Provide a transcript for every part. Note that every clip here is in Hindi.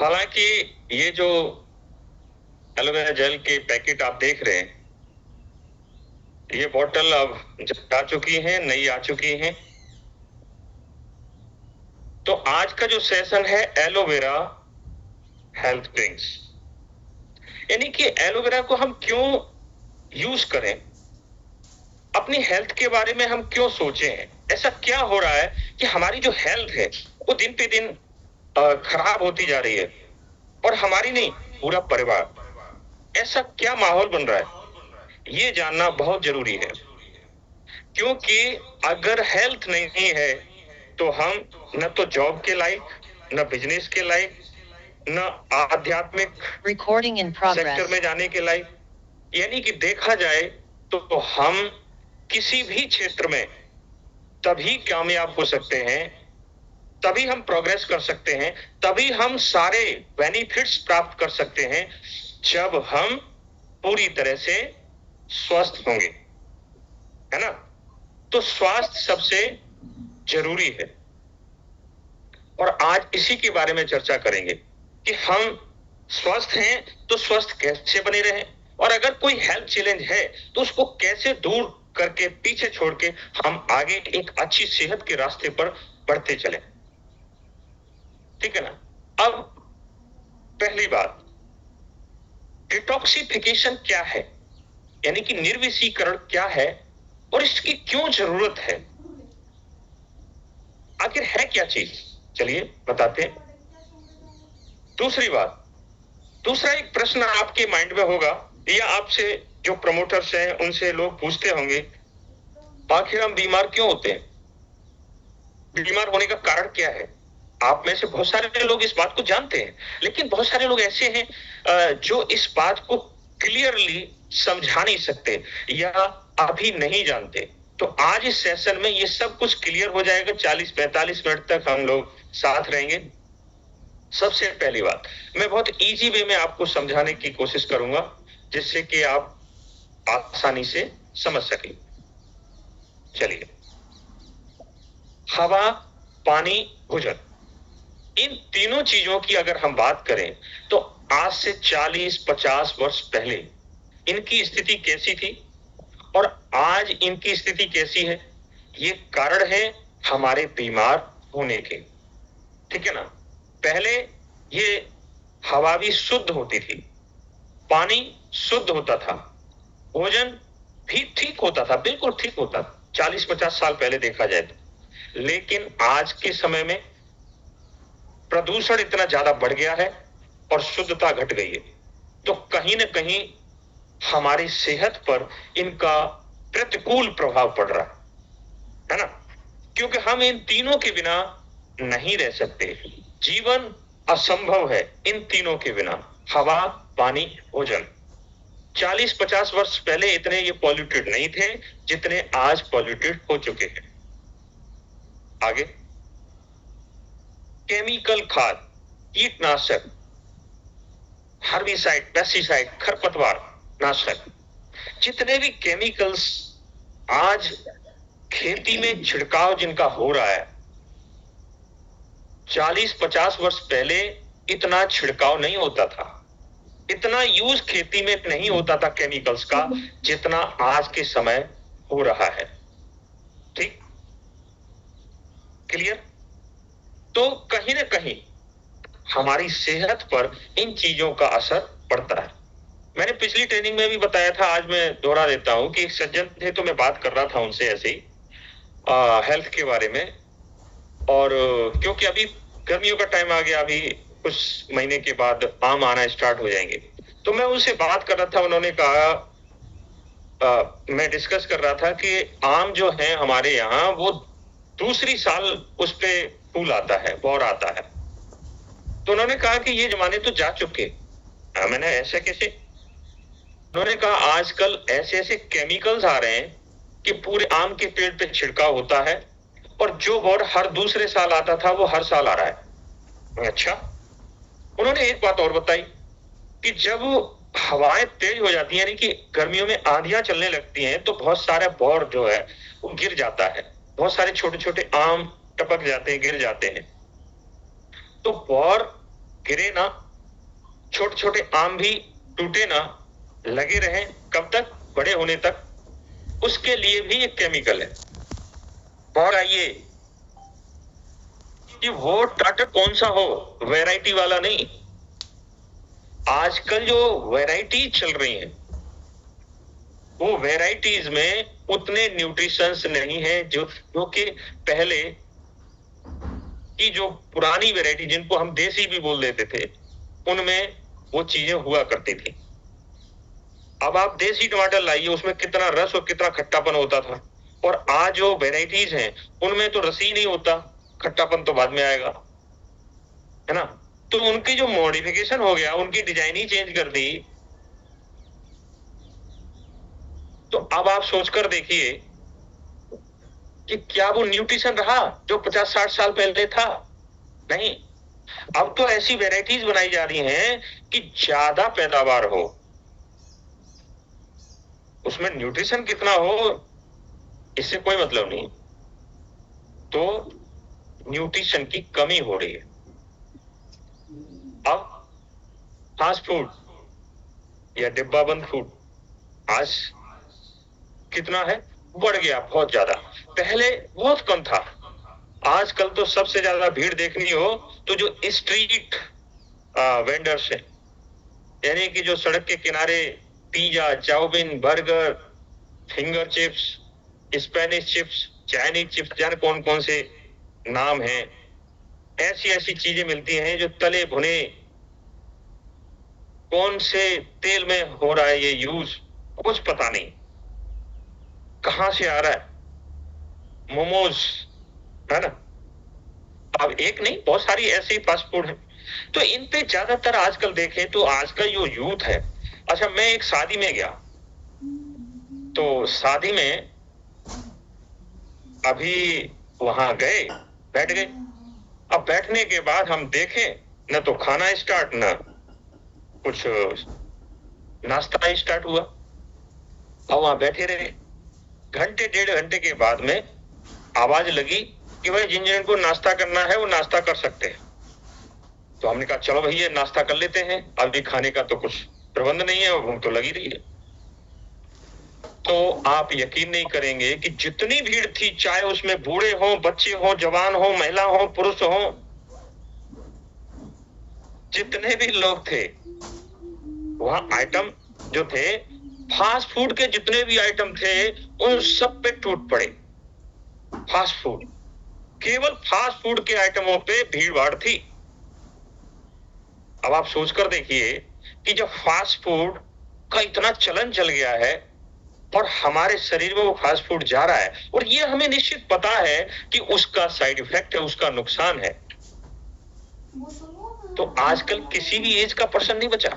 हालांकि ये जो एलोवेरा जेल के पैकेट आप देख रहे हैं, ये बोतल अब जा चुकी है, नई आ चुकी है। तो आज का जो सेशन है एलोवेरा हेल्थ ड्रिंक्स, यानी कि एलोवेरा को हम क्यों यूज करें, अपनी हेल्थ के बारे में हम क्यों सोचें। ऐसा क्या हो रहा है कि हमारी जो हेल्थ है वो दिन पे दिन खराब होती जा रही है, और हमारी नहीं, पूरा परिवार। ऐसा क्या माहौल बन रहा है, ये जानना बहुत जरूरी है। क्योंकि अगर हेल्थ नहीं है तो हम न तो जॉब के लायक, न बिजनेस के लायक, न आध्यात्मिक सेक्टर में जाने के लायक। यानी कि देखा जाए तो हम किसी भी क्षेत्र में तभी कामयाब हो सकते हैं, तभी हम प्रोग्रेस कर सकते हैं, तभी हम सारे बेनिफिट्स प्राप्त कर सकते हैं जब हम पूरी तरह से स्वस्थ होंगे, है ना। तो स्वास्थ्य सबसे जरूरी है, और आज इसी के बारे में चर्चा करेंगे कि हम स्वस्थ हैं तो स्वस्थ कैसे बने रहें, और अगर कोई हेल्थ चैलेंज है तो उसको कैसे दूर करके, पीछे छोड़ के हम आगे एक अच्छी सेहत के रास्ते पर बढ़ते चले। ठीक है ना। अब पहली बात, डिटॉक्सिफिकेशन क्या है, यानी कि निर्विषीकरण क्या है और इसकी क्यों जरूरत है, आखिर है क्या चीज, चलिए बताते हैं। दूसरी बात, दूसरा एक प्रश्न आपके माइंड में होगा, या आपसे जो प्रमोटर्स हैं उनसे लोग पूछते होंगे, आखिर हम बीमार क्यों होते हैं, बीमार होने का कारण क्या है। आप में से बहुत सारे लोग इस बात को जानते हैं, लेकिन बहुत सारे लोग ऐसे हैं जो इस बात को क्लियरली समझा नहीं सकते या अभी नहीं जानते। तो आज इस सेशन में ये सब कुछ क्लियर हो जाएगा। 40-45 मिनट तक हम लोग साथ रहेंगे। सबसे पहली बात, मैं बहुत इजी वे में आपको समझाने की कोशिश करूंगा जिससे कि आप आसानी से समझ सकें। चलिए, हवा, पानी, भोजन, इन तीनों चीजों की अगर हम बात करें तो आज से 40-50 वर्ष पहले इनकी स्थिति कैसी थी और आज इनकी स्थिति कैसी है, ये कारण है हमारे बीमार होने के। ठीक है ना। पहले ये हवा भी शुद्ध होती थी, पानी शुद्ध होता था, भोजन भी ठीक होता था, बिल्कुल ठीक होता था 40-50 साल पहले देखा जाए तो। लेकिन आज के समय में प्रदूषण इतना ज्यादा बढ़ गया है और शुद्धता घट गई है, तो कहीं ना कहीं हमारी सेहत पर इनका प्रतिकूल प्रभाव पड़ रहा है ना। क्योंकि हम इन तीनों के बिना नहीं रह सकते, जीवन असंभव है इन तीनों के बिना, हवा, पानी, भोजन। 40-50 वर्ष पहले इतने ये पॉल्यूटेड नहीं थे जितने आज पॉल्यूटेड हो चुके हैं। आगे, केमिकल खाद, कीटनाशक, हर्बिसाइड, पेस्टिसाइड, खरपतवार नाशक, जितने भी केमिकल्स आज खेती में छिड़काव जिनका हो रहा है, 40-50 वर्ष पहले इतना छिड़काव नहीं होता था, इतना यूज खेती में नहीं होता था केमिकल्स का जितना आज के समय हो रहा है। ठीक, क्लियर। तो कहीं ना कहीं हमारी सेहत पर इन चीजों का असर पड़ता है। मैंने पिछली ट्रेनिंग में भी बताया था, आज मैं दोहरा देता हूं कि एक सज्जन थे तो मैं बात कर रहा था उनसे ऐसे ही हेल्थ के बारे में, और क्योंकि अभी गर्मियों का टाइम आ गया, अभी कुछ महीने के बाद आम आना स्टार्ट हो जाएंगे, तो मैं उनसे बात कर रहा था। उन्होंने कहा, मैं डिस्कस कर रहा था कि आम जो है हमारे यहाँ वो दूसरी साल उस पे फूल आता है, बौर आता है। तो उन्होंने कहा कि ये जमाने तो जा चुके। मैंने ऐसा कैसे? उन्होंने कहा आजकल ऐसे ऐसे केमिकल्स आ रहे हैं कि पूरे आम के पेड़ पे छिड़काव होता है और जो बौर हर दूसरे साल आता था वो हर साल आ रहा है। अच्छा। उन्होंने एक बात और बताई कि जब हवाएं तेज हो जाती हैं, यानी कि गर्मियों में आंधियां चलने लगती हैं, तो बहुत सारा बौर जो है वो गिर जाता है, बहुत सारे छोटे छोटे आम टपक जाते हैं, गिर जाते हैं। तो बौर गिरे ना, छोटे छोटे आम भी टूटे ना, लगे रहे कब तक, बड़े होने तक, उसके लिए भी एक केमिकल है। और आइए कि वो टमाटर कौन सा हो, वैरायटी वाला नहीं। आजकल जो वैरायटी चल रही है वो वैरायटीज में उतने न्यूट्रिशंस नहीं है जो कि पहले की जो पुरानी वैरायटी, जिनको हम देसी भी बोल देते थे, उनमें वो चीजें हुआ करती थी। अब आप देसी टमाटर लाइए, उसमें कितना रस और कितना खट्टापन होता था, और आज जो वैरायटीज हैं उनमें तो रस ही नहीं होता, खट्टापन तो बाद में आएगा, है ना। तो उनकी जो मॉडिफिकेशन हो गया, उनकी डिजाइन ही चेंज कर दी। तो अब आप सोचकर देखिए कि क्या वो न्यूट्रिशन रहा जो 50-60 साल पहले था? नहीं। अब तो ऐसी वैरायटीज बनाई जा रही हैं कि ज्यादा पैदावार हो, उसमें न्यूट्रिशन कितना हो इससे कोई मतलब नहीं। तो न्यूट्रिशन की कमी हो रही है। अब फास्ट फूड या डिब्बाबंद फूड आज कितना है, बढ़ गया बहुत ज्यादा। पहले बहुत कम था, आजकल तो सबसे ज्यादा भीड़ देखनी हो तो जो स्ट्रीट वेंडर्स हैं, यानी कि जो सड़क के किनारे pizza, chow mein, burger, finger chips, Spanish chips, Chinese chips, जाने कौन कौन से नाम हैं, ऐसी ऐसी चीजें मिलती हैं जो तले भुने, कौन से तेल में हो रहा है ये यूज, कुछ पता नहीं, कहां से आ रहा है, मोमोज, है ना। अब एक नहीं, बहुत सारी ऐसी फास्ट फूड है। तो इन पे ज्यादातर आजकल देखें तो आज का जो यूथ है, अच्छा मैं एक शादी में गया, तो शादी में अभी वहां गए, बैठ गए। अब बैठने के बाद हम देखें न तो खाना स्टार्ट, न कुछ नाश्ता स्टार्ट हुआ, और वहां बैठे रहे। घंटे 1.5 घंटे के बाद में आवाज लगी कि भाई जिन जिन को नाश्ता करना है वो नाश्ता कर सकते हैं। तो हमने कहा चलो भैया नाश्ता कर लेते हैं, अभी खाने का तो कुछ प्रबंध नहीं है और भूख तो लगी रही है। तो आप यकीन नहीं करेंगे कि जितनी भीड़ थी, चाहे उसमें बूढ़े हों, बच्चे हों, जवान हों, महिला हों, पुरुष हों, जितने भी लोग थे वहां आइटम जो थे, फास्ट फूड के जितने भी आइटम थे उन सब पे टूट पड़े। फास्ट फूड, केवल फास्ट फूड के आइटमों पे भीड़ भाड़ थी। अब आप सोचकर देखिए कि जब फास्ट फूड का इतना चलन चल गया है और हमारे शरीर में वो फास्ट फूड जा रहा है, और ये हमें निश्चित पता है कि उसका साइड इफेक्ट है, उसका नुकसान है, तो आजकल किसी भी एज का पर्सन नहीं बचा।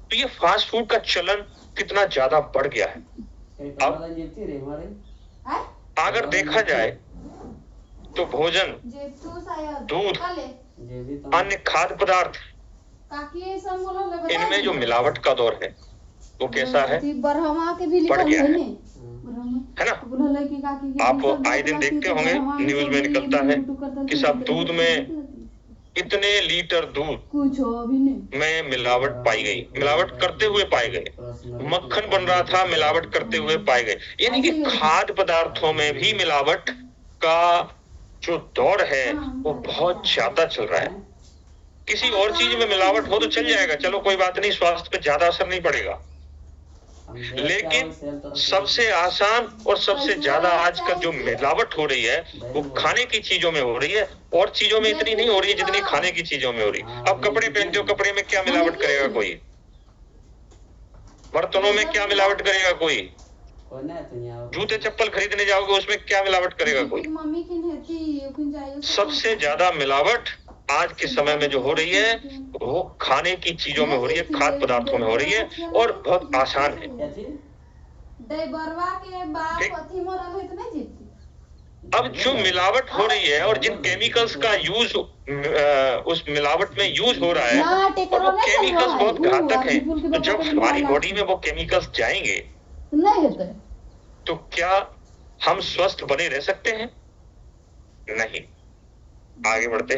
तो ये फास्ट फूड का चलन कितना ज्यादा बढ़ गया है। अब अगर देखा जाए तो भोजन, दूध, अन्य खाद्य पदार्थ, इनमें जो मिलावट का दौर है वो कैसा है, बढ़ गया है ना। आप आए दिन देखते होंगे न्यूज में निकलता है कि सब दूध में इतने लीटर दूध में मिलावट पाई गई, मिलावट करते हुए पाए गए, मक्खन बन रहा था मिलावट करते हुए पाए गए। यानी कि खाद्य पदार्थों में भी मिलावट का जो दौर है वो बहुत ज्यादा चल रहा है। किसी और चीज में मिलावट हो तो चल जाएगा, चलो कोई बात नहीं, स्वास्थ्य पे ज्यादा असर नहीं पड़ेगा, लेकिन सबसे आसान और सबसे ज्यादा आजकल जो मिलावट हो रही है वो खाने की चीजों में हो रही है, और चीजों में इतनी नहीं हो रही है जितनी खाने की चीजों में हो रही है। अब कपड़े पहनते हो, कपड़े में क्या मिलावट करेगा कोई, बर्तनों में क्या मिलावट करेगा कोई, जूते चप्पल खरीदने जाओगे उसमें क्या मिलावट करेगा कोई। सबसे ज्यादा मिलावट आज के समय में जो हो रही है वो खाने की चीजों में हो रही है, खाद्य पदार्थों में हो रही है, और बहुत आसान है। अब जो मिलावट हो रही है और जिन केमिकल्स का यूज उस मिलावट में यूज हो रहा है, और वो केमिकल्स बहुत घातक हैं, तो जब हमारी बॉडी में वो केमिकल्स जाएंगे तो क्या हम स्वस्थ बने रह सकते हैं? नहीं। आगे बढ़ते।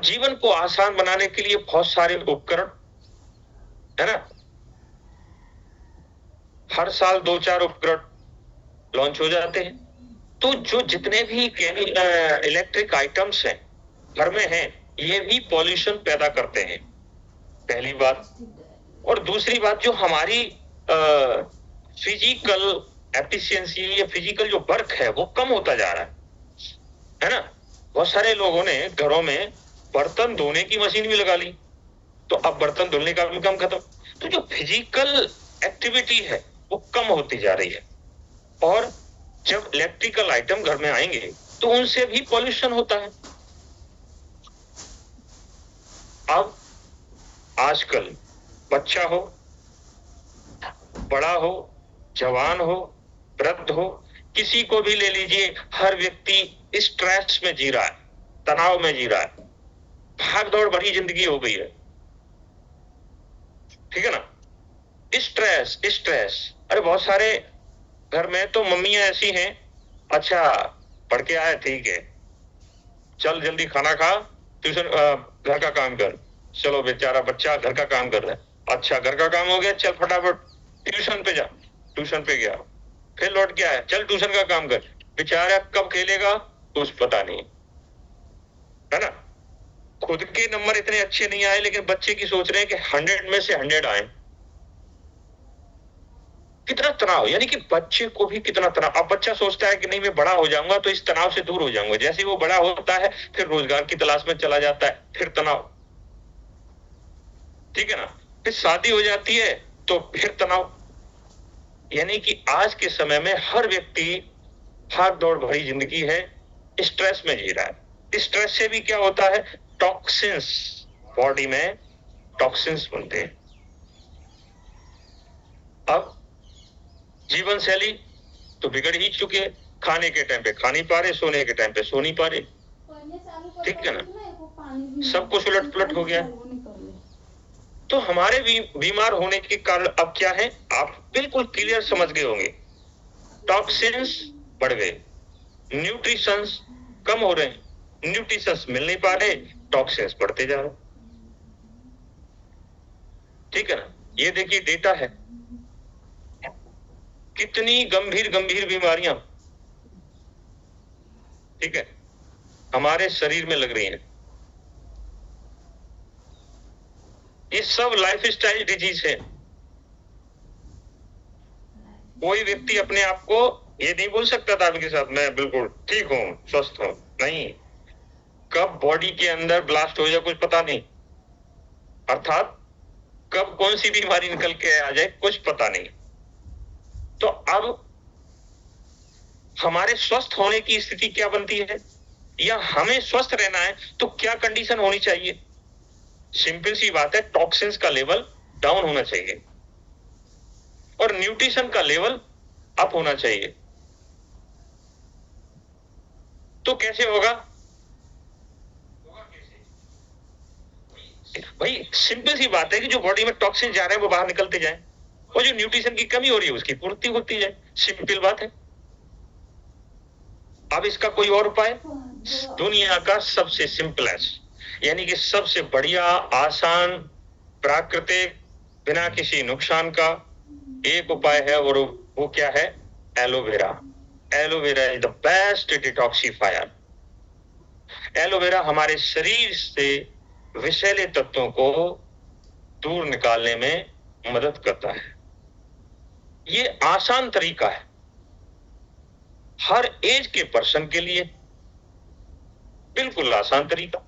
अब जीवन को आसान बनाने के लिए बहुत सारे उपकरण है ना, हर साल 2-4 उपकरण लॉन्च हो जाते हैं। तो जो जितने भी इलेक्ट्रिक आइटम्स हैं घर में हैं, ये भी पॉल्यूशन पैदा करते हैं, पहली बात। और दूसरी बात, जो हमारी फिजिकल एफिशिएंसी या फिजिकल जो वर्क है वो कम होता जा रहा है ना। बहुत सारे लोगों ने घरों में बर्तन धोने की मशीन भी लगा ली, तो अब बर्तन धुलने का भी काम खत्म। तो जो फिजिकल एक्टिविटी है वो कम होती जा रही है, और जब इलेक्ट्रिकल आइटम घर में आएंगे तो उनसे भी पॉल्यूशन होता है। अब आजकल बच्चा हो, बड़ा हो, जवान हो, वृद्ध हो, किसी को भी ले लीजिए, हर व्यक्ति स्ट्रेस में जी रहा है, तनाव में जी रहा है, भाग दौड़ भरी जिंदगी हो गई है, ठीक है ना। स्ट्रेस स्ट्रेस, अरे बहुत सारे घर में तो मम्मियां ऐसी हैं, अच्छा पढ़ के आए, ठीक है, चल जल्दी खाना खा, ट्यूशन घर का काम कर। चलो बेचारा बच्चा घर का काम कर रहा है, अच्छा घर का काम हो गया, चल फटाफट ट्यूशन पे जा। ट्यूशन पे गया, फिर लौट के आया, चल ट्यूशन का काम कर। बेचारा कब खेलेगा कुछ पता नहीं, है ना। खुद के नंबर इतने अच्छे नहीं आए, लेकिन बच्चे की सोच रहे हैं कि 100 में से 100 आए। कितना तनाव, यानी कि बच्चे को भी कितना तनाव। अब बच्चा सोचता है कि नहीं मैं बड़ा हो जाऊंगा तो इस तनाव से दूर हो जाऊंगा। जैसे वो बड़ा होता है फिर रोजगार की तलाश में चला जाता है, फिर तनाव, ठीक है ना। फिर शादी हो जाती है तो फिर तनाव। यानी कि आज के समय में हर व्यक्ति भाग दौड़ भरी जिंदगी है, स्ट्रेस में जी रहा है। स्ट्रेस से भी क्या होता है, टॉक्सिन्स, बॉडी में टॉक्सिन्स बनते हैं। अब जीवन शैली तो बिगड़ ही चुके हैं, खाने के टाइम पे खा नहीं पा रहे, सोने के टाइम पे सो नहीं पा रहे, ठीक है ना, सब कुछ उलट पुलट हो गया। तो हमारे बीमार होने के कारण अब क्या है, आप बिल्कुल क्लियर समझ गए होंगे, टॉक्सिन्स बढ़ गए, न्यूट्रिशंस कम हो रहे हैं, न्यूट्रिशंस मिल नहीं पा रहे, टॉक्सिन्स बढ़ते जा रहे, ठीक है ना। ये देखिए डेटा है, कितनी गंभीर गंभीर बीमारियां, ठीक है, हमारे शरीर में लग रही हैं। ये सब लाइफस्टाइल डिजीज है। कोई व्यक्ति अपने आप को ये नहीं बोल सकता था आपके साथ मैं बिल्कुल ठीक हूं, स्वस्थ हूं, नहीं, कब बॉडी के अंदर ब्लास्ट हो जाए कुछ पता नहीं, अर्थात कब कौन सी बीमारी निकल के आ जाए कुछ पता नहीं। तो अब हमारे स्वस्थ होने की स्थिति क्या बनती है, या हमें स्वस्थ रहना है तो क्या कंडीशन होनी चाहिए। सिंपल सी बात है, टॉक्सिन्स का लेवल डाउन होना चाहिए और न्यूट्रिशन का लेवल अप होना चाहिए। तो कैसे होगा भाई, सिंपल सी बात है कि जो बॉडी में टॉक्सिन जा रहे हैं वो बाहर निकलते जाएं, और जो न्यूट्रिशन की कमी हो रही है उसकी पूर्ति होती जाए, सिंपल बात है। अब इसका कोई और उपाय, दुनिया का सबसे सिंपलेस्ट, यानी कि सबसे बढ़िया, आसान, प्राकृतिक, बिना किसी नुकसान का एक उपाय है, और वो क्या है, aloe vera. Aloe vera is the best detoxifier. Aloe vera हमारे शरीर से विषैले तत्वों को दूर निकालने में मदद करता है। ये आसान तरीका है हर एज के पर्सन के लिए, बिल्कुल आसान तरीका।